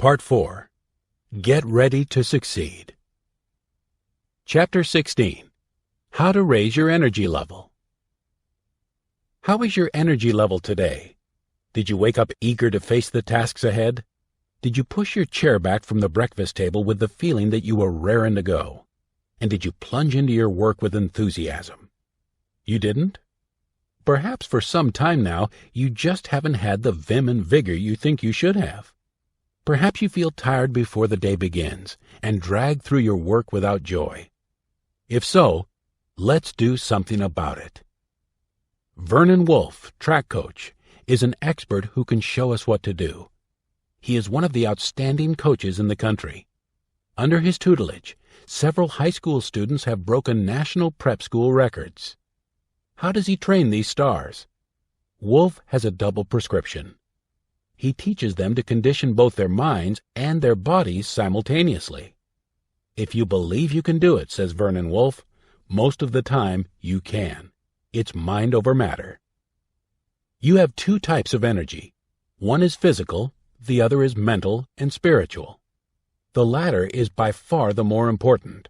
Part 4. Get Ready to Succeed. Chapter 16. How to Raise Your Energy Level. How is your energy level today? Did you wake up eager to face the tasks ahead? Did you push your chair back from the breakfast table with the feeling that you were raring to go? And did you plunge into your work with enthusiasm? You didn't? Perhaps for some time now you just haven't had the vim and vigor you think you should have. Perhaps you feel tired before the day begins and drag through your work without joy. If so, let's do something about it. Vernon Wolfe, track coach, is an expert who can show us what to do. He is one of the outstanding coaches in the country. Under his tutelage, several high school students have broken national prep school records. How does he train these stars? Wolfe has a double prescription. He teaches them to condition both their minds and their bodies simultaneously. If you believe you can do it, says Vernon Wolfe, most of the time you can. It's mind over matter. You have two types of energy. One is physical, the other is mental and spiritual. The latter is by far the more important,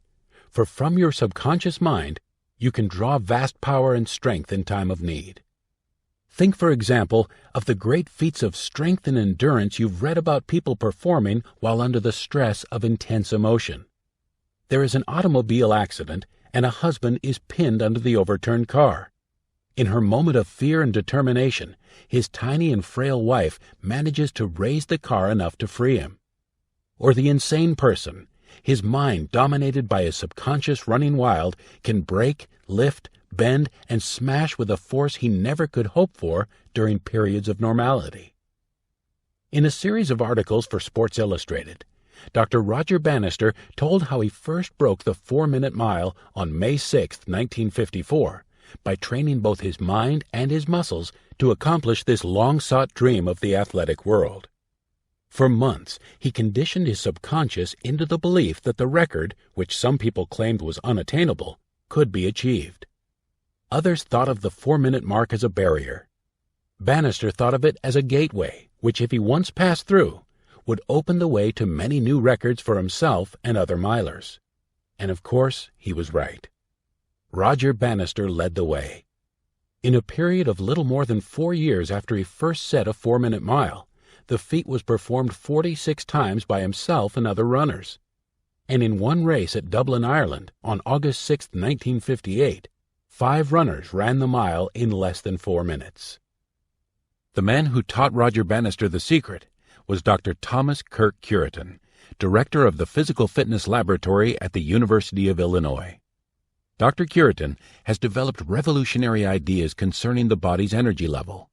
for from your subconscious mind, you can draw vast power and strength in time of need. Think, for example, of the great feats of strength and endurance you've read about people performing while under the stress of intense emotion. There is an automobile accident, and a husband is pinned under the overturned car. In her moment of fear and determination, his tiny and frail wife manages to raise the car enough to free him. Or the insane person, his mind dominated by his subconscious running wild, can break, lift, bend, and smash with a force he never could hope for during periods of normality. In a series of articles for Sports Illustrated, Dr. Roger Bannister told how he first broke the 4-minute mile on May 6, 1954, by training both his mind and his muscles to accomplish this long-sought dream of the athletic world. For months, he conditioned his subconscious into the belief that the record, which some people claimed was unattainable, could be achieved. Others thought of the 4-minute mark as a barrier. Bannister thought of it as a gateway, which if he once passed through, would open the way to many new records for himself and other milers. And of course, he was right. Roger Bannister led the way. In a period of little more than 4 years after he first set a 4-minute mile, the feat was performed 46 times by himself and other runners. And in one race at Dublin, Ireland, on August 6, 1958, 5 runners ran the mile in less than 4 minutes. The man who taught Roger Bannister the secret was Dr. Thomas Kirk Curitin, director of the Physical Fitness Laboratory at the University of Illinois. Dr. Curitin has developed revolutionary ideas concerning the body's energy level.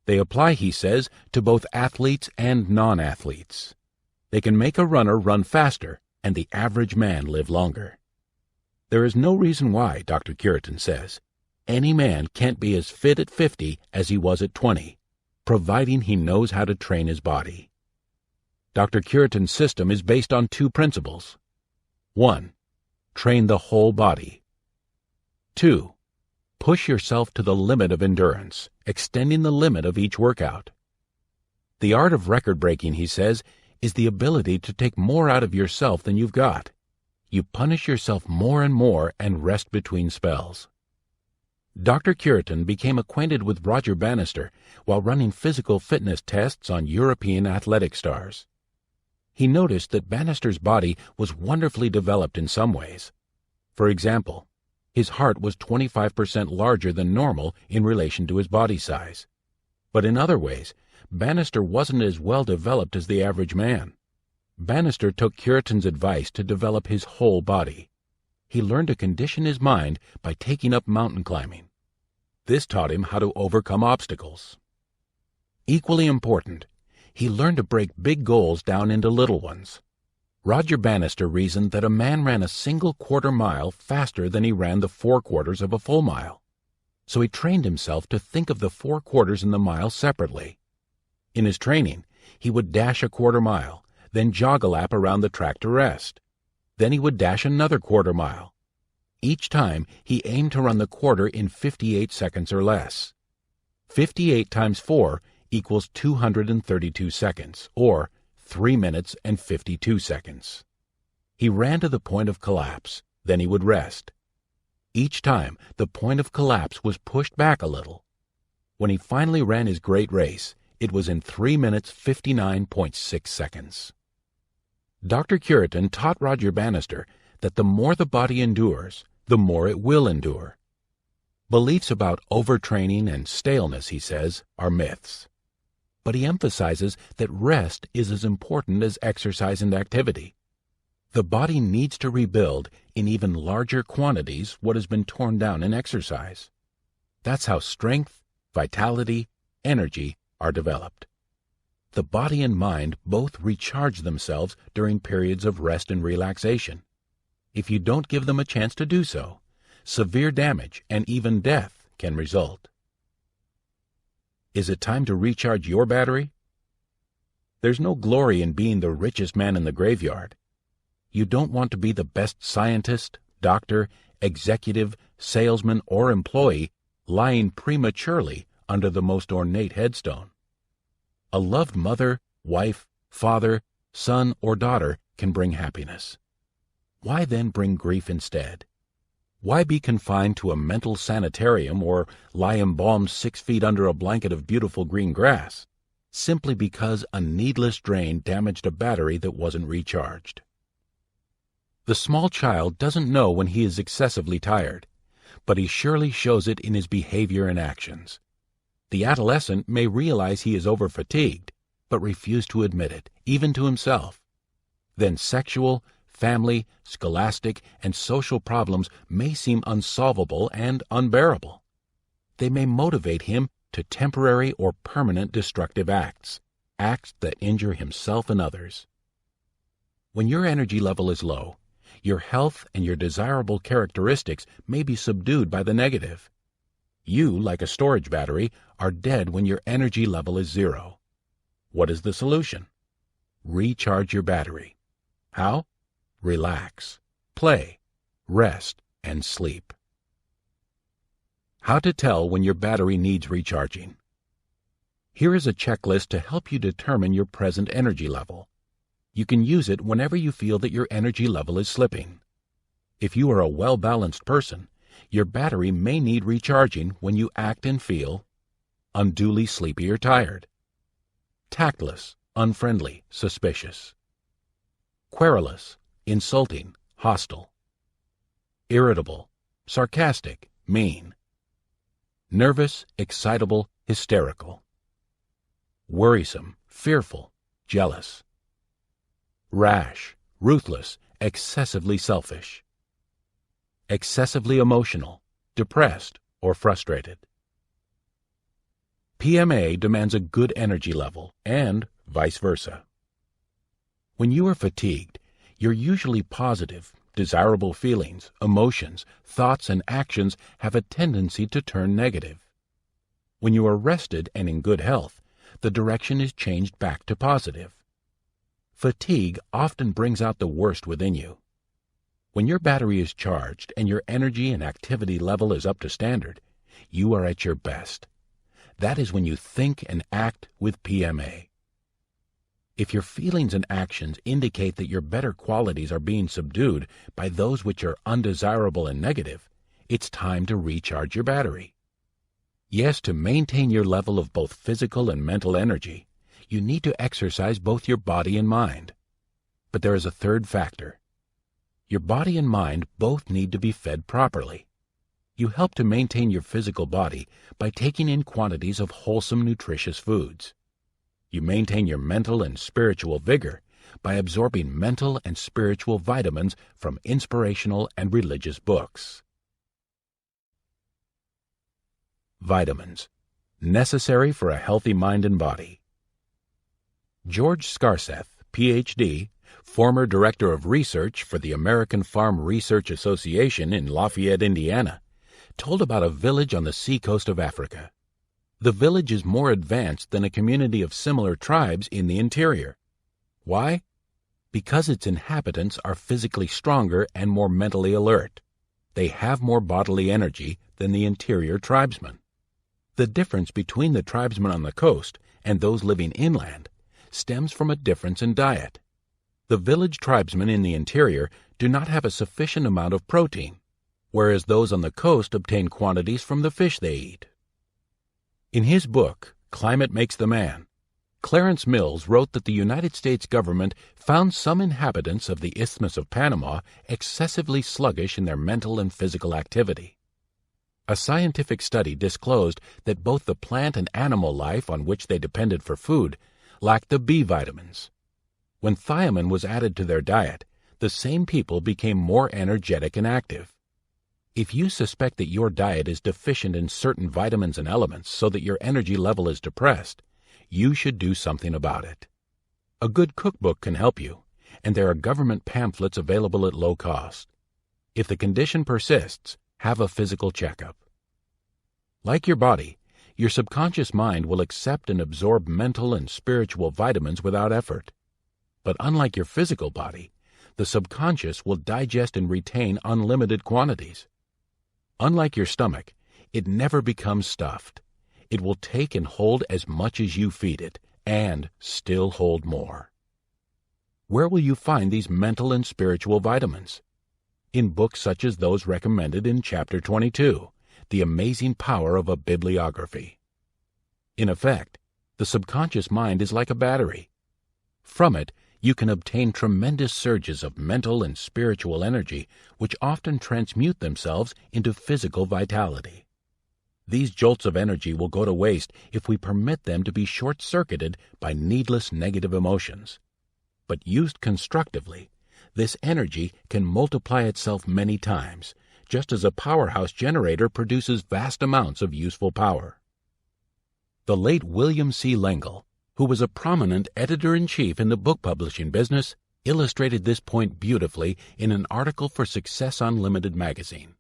They apply, he says, to both athletes and non-athletes. They can make a runner run faster and the average man live longer. There is no reason why, Dr. Curitin says, any man can't be as fit at 50 as he was at 20, providing he knows how to train his body. Dr. Curitin's system is based on 2 principles. 1. Train the whole body. 2. Push yourself to the limit of endurance, extending the limit of each workout. The art of record breaking, he says, is the ability to take more out of yourself than you've got. You punish yourself more and more and rest between spells. Dr. Curitin became acquainted with Roger Bannister while running physical fitness tests on European athletic stars. He noticed that Bannister's body was wonderfully developed in some ways. For example, his heart was 25% larger than normal in relation to his body size. But in other ways, Bannister wasn't as well developed as the average man. Bannister took Curitin's advice to develop his whole body. He learned to condition his mind by taking up mountain climbing. This taught him how to overcome obstacles. Equally important, he learned to break big goals down into little ones. Roger Bannister reasoned that a man ran a single quarter mile faster than he ran the 4 quarters of a full mile. So he trained himself to think of the 4 quarters in the mile separately. In his training, he would dash a quarter mile, then jog a lap around the track to rest. Then he would dash another quarter mile. Each time, he aimed to run the quarter in 58 seconds or less. 58 times 4 equals 232 seconds, or 3 minutes and 52 seconds. He ran to the point of collapse, then he would rest. Each time, the point of collapse was pushed back a little. When he finally ran his great race, it was in 3 minutes 59.6 seconds. Dr. Curitin taught Roger Bannister that the more the body endures, the more it will endure. Beliefs about overtraining and staleness, he says, are myths. But he emphasizes that rest is as important as exercise and activity. The body needs to rebuild in even larger quantities what has been torn down in exercise. That's how strength, vitality, energy are developed. The body and mind both recharge themselves during periods of rest and relaxation. If you don't give them a chance to do so, severe damage and even death can result. Is it time to recharge your battery? There's no glory in being the richest man in the graveyard. You don't want to be the best scientist, doctor, executive, salesman, or employee lying prematurely under the most ornate headstone. A loved mother, wife, father, son, or daughter can bring happiness. Why then bring grief instead? Why be confined to a mental sanitarium or lie embalmed 6 feet under a blanket of beautiful green grass, simply because a needless drain damaged a battery that wasn't recharged? The small child doesn't know when he is excessively tired, but he surely shows it in his behavior and actions. The adolescent may realize he is over-fatigued, but refuse to admit it, even to himself. Then sexual, family, scholastic, and social problems may seem unsolvable and unbearable. They may motivate him to temporary or permanent destructive acts that injure himself and others. When your energy level is low, your health and your desirable characteristics may be subdued by the negative. You, like a storage battery, are dead when your energy level is 0. What is the solution? Recharge your battery. How? Relax, play, rest, and sleep. How to tell when your battery needs recharging. Here is a checklist to help you determine your present energy level. You can use it whenever you feel that your energy level is slipping. If you are a well-balanced person, your battery may need recharging when you act and feel unduly sleepy or tired, tactless, unfriendly, suspicious, querulous, insulting, hostile, irritable, sarcastic, mean, nervous, excitable, hysterical, worrisome, fearful, jealous, rash, ruthless, excessively selfish, excessively emotional, depressed, or frustrated. PMA demands a good energy level, and vice versa. When you are fatigued, your usually positive, desirable feelings, emotions, thoughts, and actions have a tendency to turn negative. When you are rested and in good health, the direction is changed back to positive. Fatigue often brings out the worst within you. When your battery is charged and your energy and activity level is up to standard, you are at your best. That is when you think and act with PMA. If your feelings and actions indicate that your better qualities are being subdued by those which are undesirable and negative, it's time to recharge your battery. Yes, to maintain your level of both physical and mental energy, you need to exercise both your body and mind. But there is a third factor. Your body and mind both need to be fed properly. You help to maintain your physical body by taking in quantities of wholesome, nutritious foods. You maintain your mental and spiritual vigor by absorbing mental and spiritual vitamins from inspirational and religious books. Vitamins, necessary for a healthy mind and body. George Scarseth, Ph.D., former Director of Research for the American Farm Research Association in Lafayette, Indiana, told about a village on the seacoast of Africa. The village is more advanced than a community of similar tribes in the interior. Why? Because its inhabitants are physically stronger and more mentally alert. They have more bodily energy than the interior tribesmen. The difference between the tribesmen on the coast and those living inland stems from a difference in diet. The village tribesmen in the interior do not have a sufficient amount of protein, whereas those on the coast obtain quantities from the fish they eat. In his book, Climate Makes the Man, Clarence Mills wrote that the United States government found some inhabitants of the Isthmus of Panama excessively sluggish in their mental and physical activity. A scientific study disclosed that both the plant and animal life on which they depended for food lacked the B vitamins. When thiamine was added to their diet, the same people became more energetic and active. If you suspect that your diet is deficient in certain vitamins and elements so that your energy level is depressed, you should do something about it. A good cookbook can help you, and there are government pamphlets available at low cost. If the condition persists, have a physical checkup. Like your body, your subconscious mind will accept and absorb mental and spiritual vitamins without effort. But unlike your physical body, the subconscious will digest and retain unlimited quantities. Unlike your stomach, it never becomes stuffed. It will take and hold as much as you feed it, and still hold more. Where will you find these mental and spiritual vitamins? In books such as those recommended in Chapter 22, The Amazing Power of a Bibliography. In effect, the subconscious mind is like a battery. From it, you can obtain tremendous surges of mental and spiritual energy which often transmute themselves into physical vitality. These jolts of energy will go to waste if we permit them to be short-circuited by needless negative emotions. But used constructively, this energy can multiply itself many times, just as a powerhouse generator produces vast amounts of useful power. The late William C. L'Engle, who was a prominent editor-in-chief in the book publishing business, illustrated this point beautifully in an article for Success Unlimited magazine.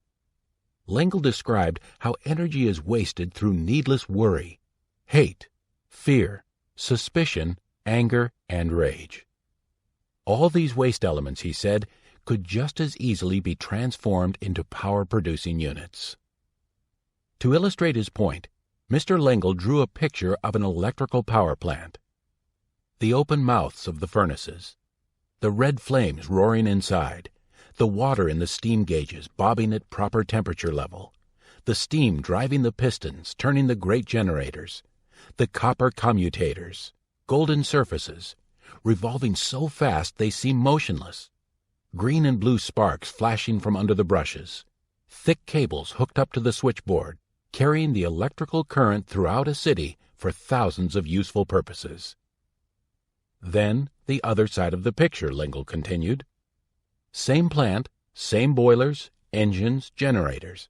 L'Engle described how energy is wasted through needless worry, hate, fear, suspicion, anger, and rage. All these waste elements, he said, could just as easily be transformed into power-producing units. To illustrate his point, Mr. L'Engle drew a picture of an electrical power plant. The open mouths of the furnaces, the red flames roaring inside, the water in the steam gauges bobbing at proper temperature level, the steam driving the pistons, turning the great generators, the copper commutators, golden surfaces, revolving so fast they seem motionless, green and blue sparks flashing from under the brushes, thick cables hooked up to the switchboard, carrying the electrical current throughout a city for thousands of useful purposes. Then the other side of the picture, L'Engle continued. Same plant, same boilers, engines, generators.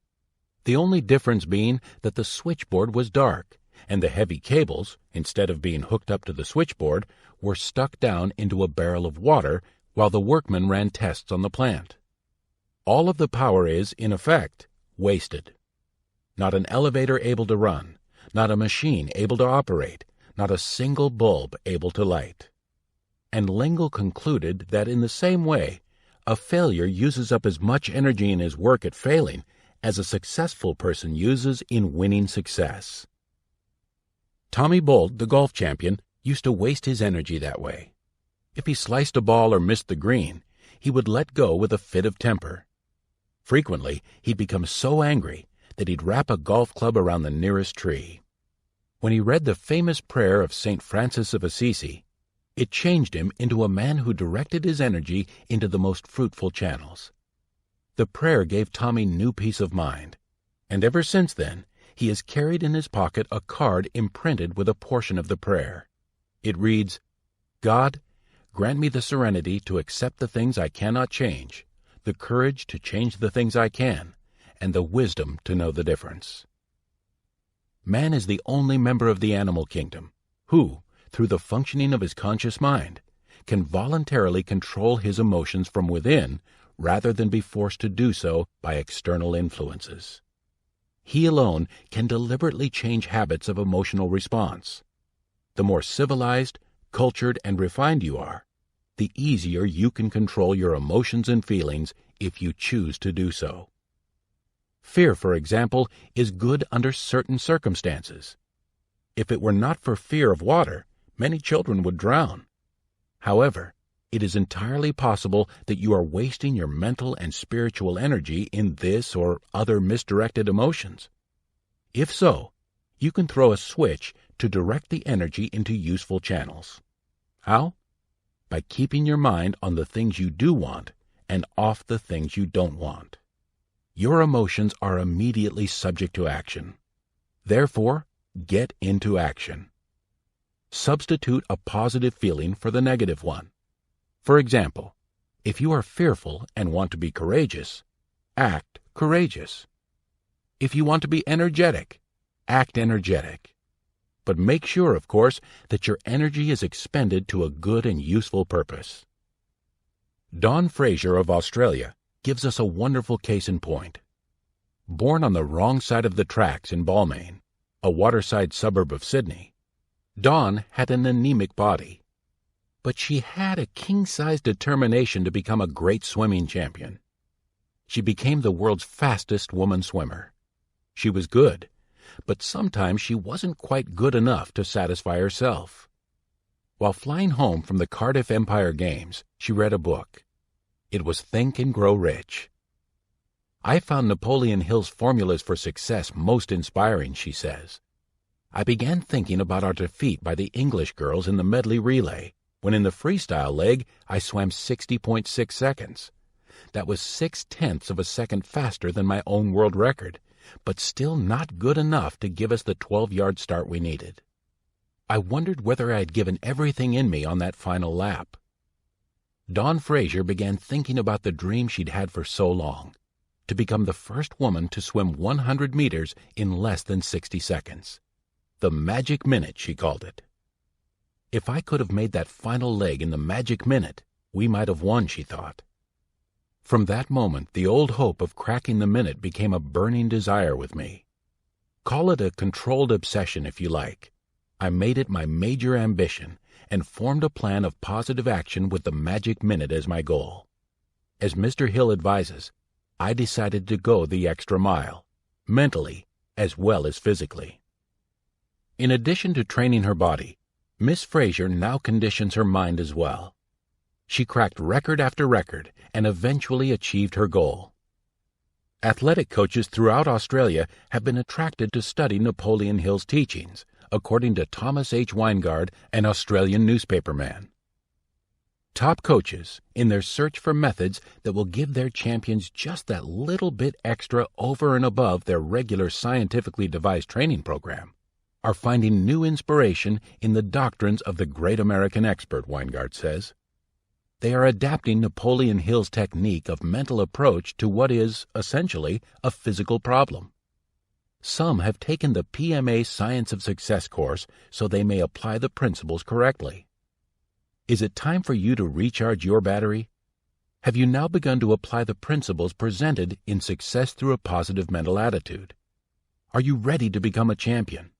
The only difference being that the switchboard was dark, and the heavy cables, instead of being hooked up to the switchboard, were stuck down into a barrel of water while the workmen ran tests on the plant. All of the power is, in effect, wasted. Not an elevator able to run, not a machine able to operate, not a single bulb able to light. And L'Engle concluded that in the same way, a failure uses up as much energy in his work at failing as a successful person uses in winning success. Tommy Bolt, the golf champion, used to waste his energy that way. If he sliced a ball or missed the green, he would let go with a fit of temper. Frequently, he'd become so angry that he'd wrap a golf club around the nearest tree. When he read the famous prayer of St. Francis of Assisi, it changed him into a man who directed his energy into the most fruitful channels. The prayer gave Tommy new peace of mind, and ever since then, he has carried in his pocket a card imprinted with a portion of the prayer. It reads, "God, grant me the serenity to accept the things I cannot change, the courage to change the things I can, and the wisdom to know the difference." Man is the only member of the animal kingdom who, through the functioning of his conscious mind, can voluntarily control his emotions from within rather than be forced to do so by external influences. He alone can deliberately change habits of emotional response. The more civilized, cultured, and refined you are, the easier you can control your emotions and feelings if you choose to do so. Fear, for example, is good under certain circumstances. If it were not for fear of water, many children would drown. However, it is entirely possible that you are wasting your mental and spiritual energy in this or other misdirected emotions. If so, you can throw a switch to direct the energy into useful channels. How? By keeping your mind on the things you do want and off the things you don't want. Your emotions are immediately subject to action. Therefore, get into action. Substitute a positive feeling for the negative one. For example, if you are fearful and want to be courageous, act courageous. If you want to be energetic, act energetic. But make sure, of course, that your energy is expended to a good and useful purpose. Don Fraser of Australia gives us a wonderful case in point. Born on the wrong side of the tracks in Balmain, a waterside suburb of Sydney, Dawn had an anemic body. But she had a king-size determination to become a great swimming champion. She became the world's fastest woman swimmer. She was good, but sometimes she wasn't quite good enough to satisfy herself. While flying home from the Cardiff Empire Games, she read a book. It was Think and Grow Rich. I found Napoleon Hill's formulas for success most inspiring, she says. I began thinking about our defeat by the English girls in the medley relay, when in the freestyle leg I swam 60.6 seconds. That was 0.6 of a second faster than my own world record, but still not good enough to give us the 12-yard start we needed. I wondered whether I had given everything in me on that final lap. Dawn Fraser began thinking about the dream she'd had for so long, to become the first woman to swim 100 meters in less than 60 seconds. The magic minute, she called it. If I could have made that final leg in the magic minute, we might have won, she thought. From that moment, the old hope of cracking the minute became a burning desire with me. Call it a controlled obsession if you like. I made it my major ambition and formed a plan of positive action with the magic minute as my goal. As Mr. Hill advises, I decided to go the extra mile, mentally as well as physically. In addition to training her body, Miss Fraser now conditions her mind as well. She cracked record after record and eventually achieved her goal. Athletic coaches throughout Australia have been attracted to study Napoleon Hill's teachings, according to Thomas H. Weingard, an Australian newspaperman. Top coaches, in their search for methods that will give their champions just that little bit extra over and above their regular scientifically devised training program, are finding new inspiration in the doctrines of the great American expert, Weingard says. They are adapting Napoleon Hill's technique of mental approach to what is, essentially, a physical problem. Some have taken the PMA Science of Success course so they may apply the principles correctly. Is it time for you to recharge your battery? Have you now begun to apply the principles presented in Success Through a Positive Mental Attitude? Are you ready to become a champion?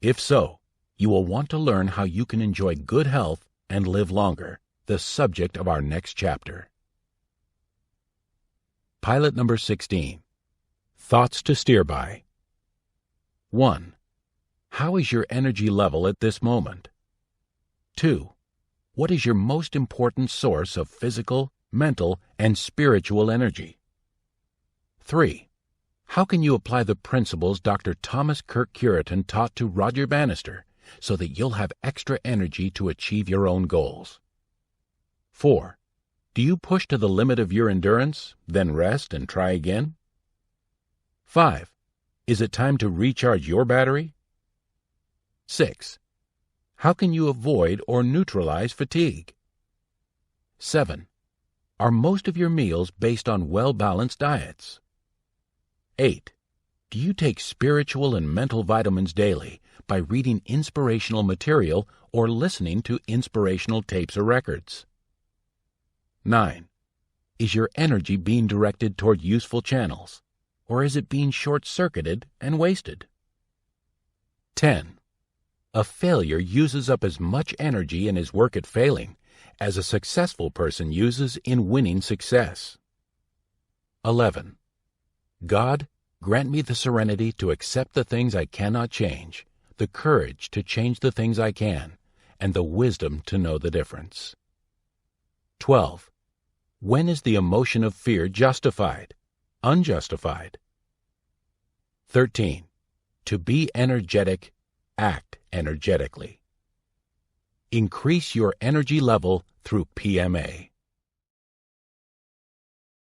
If so, you will want to learn how you can enjoy good health and live longer, the subject of our next chapter. Pilot number 16. Thoughts to steer by. 1. How is your energy level at this moment? 2. What is your most important source of physical, mental, and spiritual energy? 3. How can you apply the principles Dr. Thomas Kirk Curitan taught to Roger Bannister so that you'll have extra energy to achieve your own goals? 4. Do you push to the limit of your endurance, then rest and try again? 5. Is it time to recharge your battery? 6. How can you avoid or neutralize fatigue? 7. Are most of your meals based on well-balanced diets? 8. Do you take spiritual and mental vitamins daily by reading inspirational material or listening to inspirational tapes or records? 9. Is your energy being directed toward useful channels, or is it being short-circuited and wasted? 10. A failure uses up as much energy in his work at failing as a successful person uses in winning success. 11. God, grant me the serenity to accept the things I cannot change, the courage to change the things I can, and the wisdom to know the difference. 12. When is the emotion of fear justified, unjustified? 13. To be energetic, act energetically. Increase your energy level through PMA.